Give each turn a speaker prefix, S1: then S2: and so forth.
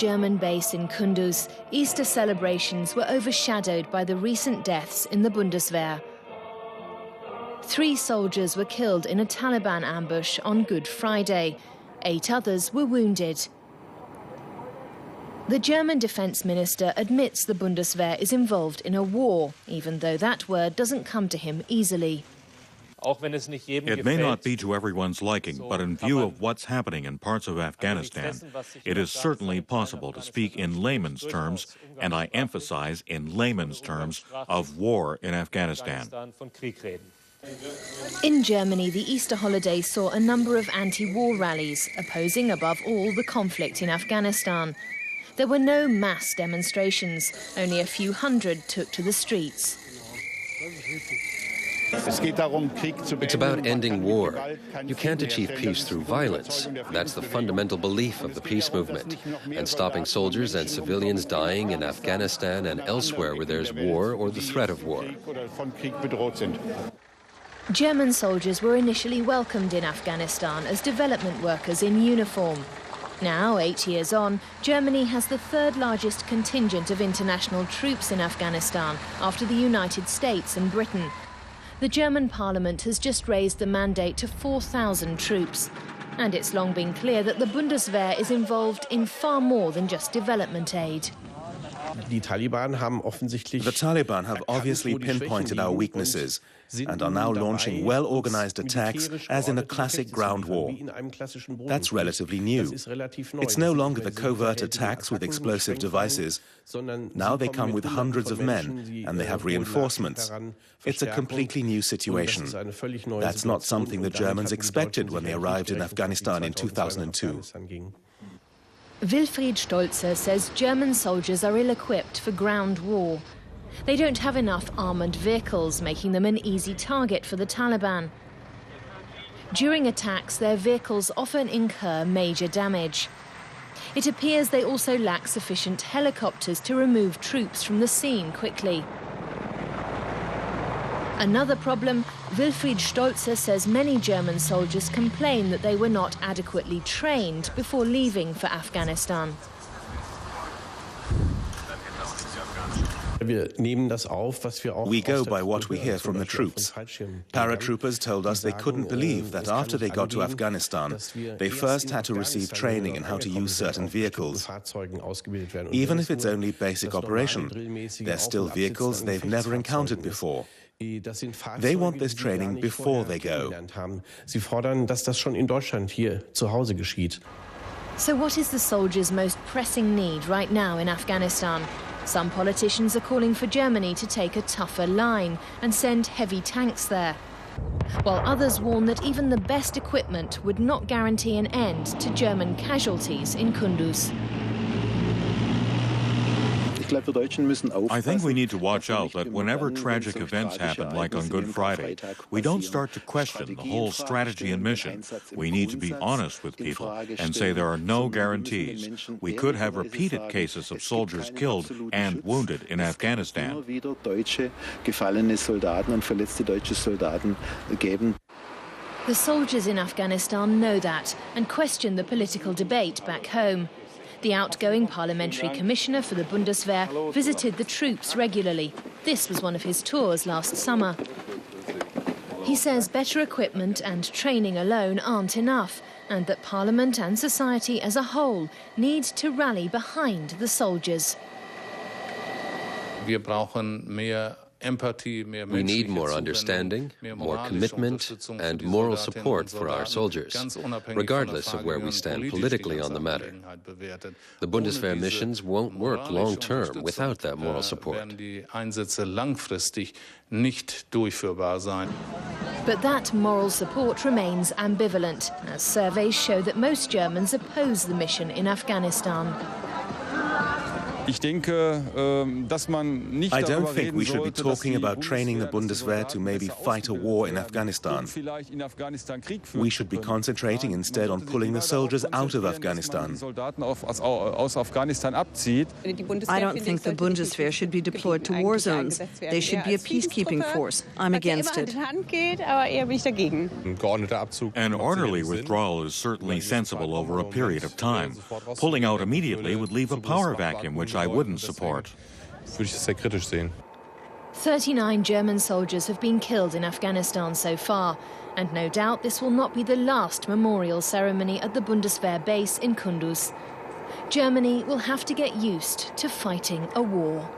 S1: German base in Kunduz, Easter celebrations were overshadowed by the recent deaths in the Bundeswehr. 3 soldiers were killed in a Taliban ambush on Good Friday. 8 others were wounded. The German Defense Minister admits the Bundeswehr is involved in a war, even though that word doesn't come to him easily.
S2: It may not be to everyone's liking, but in view of what's happening in parts of Afghanistan, it is certainly possible to speak in layman's terms, and I emphasize in layman's terms, of war in Afghanistan.
S1: In Germany, the Easter holiday saw a number of anti-war rallies, opposing above all the conflict in Afghanistan. There were no mass demonstrations. Only a few hundred took to the streets.
S3: It's about ending war. You can't achieve peace through violence. That's the fundamental belief of the peace movement. And stopping soldiers and civilians dying in Afghanistan and elsewhere where there's war or the threat of war.
S1: German soldiers were initially welcomed in Afghanistan as development workers in uniform. Now, 8 years on, Germany has the 3rd largest contingent of international troops in Afghanistan after the United States and Britain. The German parliament has just raised the mandate to 4,000 troops. And it's long been clear that the Bundeswehr is involved in far more than just development aid.
S4: The Taliban have obviously pinpointed our weaknesses and are now launching well-organized attacks as in a classic ground war. That's relatively new. It's no longer the covert attacks with explosive devices. Now they come with hundreds of men and they have reinforcements. It's a completely new situation. That's not something the Germans expected when they arrived in Afghanistan in 2002.
S1: Wilfried Stolze says German soldiers are ill-equipped for ground war. They don't have enough armoured vehicles, making them an easy target for the Taliban. During attacks, their vehicles often incur major damage. It appears they also lack sufficient helicopters to remove troops from the scene quickly. Another problem, Wilfried Stolze says many German soldiers complain that they were not adequately trained before leaving for Afghanistan.
S4: We go by what we hear from the troops. Paratroopers told us they couldn't believe that after they got to Afghanistan, they first had to receive training in how to use certain vehicles. Even if it's only basic operation, they're still vehicles they've never encountered before. They want this training before they go.
S1: So what is the soldiers' most pressing need right now in Afghanistan? Some politicians are calling for Germany to take a tougher line and send heavy tanks there, while others warn that even the best equipment would not guarantee an end to German casualties in Kunduz.
S2: I think we need to watch out that whenever tragic events happen, like on Good Friday, we don't start to question the whole strategy and mission. We need to be honest with people and say there are no guarantees. We could have repeated cases of soldiers killed and wounded in Afghanistan.
S1: The soldiers in Afghanistan know that and question the political debate back home. The outgoing parliamentary commissioner for the Bundeswehr visited the troops regularly. This was one of his tours last summer. He says better equipment and training alone aren't enough, and that Parliament and society as a whole need to rally behind the soldiers.
S3: We need more understanding, more commitment, and moral support for our soldiers, regardless of where we stand politically on the matter. The Bundeswehr missions won't work long-term without that moral support.
S1: But that moral support remains ambivalent, as surveys show that most Germans oppose the mission in Afghanistan.
S5: I
S4: don't think we should be talking about training the Bundeswehr to maybe fight a war in Afghanistan. We should be concentrating instead on pulling the soldiers out of Afghanistan.
S6: I don't think the Bundeswehr should be deployed to war zones. They should be a peacekeeping force. I'm against it.
S2: An orderly withdrawal is certainly sensible over a period of time. Pulling out immediately would leave a power vacuum, which I wouldn't support.
S1: 39 German soldiers have been killed in Afghanistan so far, and no doubt this will not be the last memorial ceremony at the Bundeswehr base in Kunduz. Germany will have to get used to fighting a war.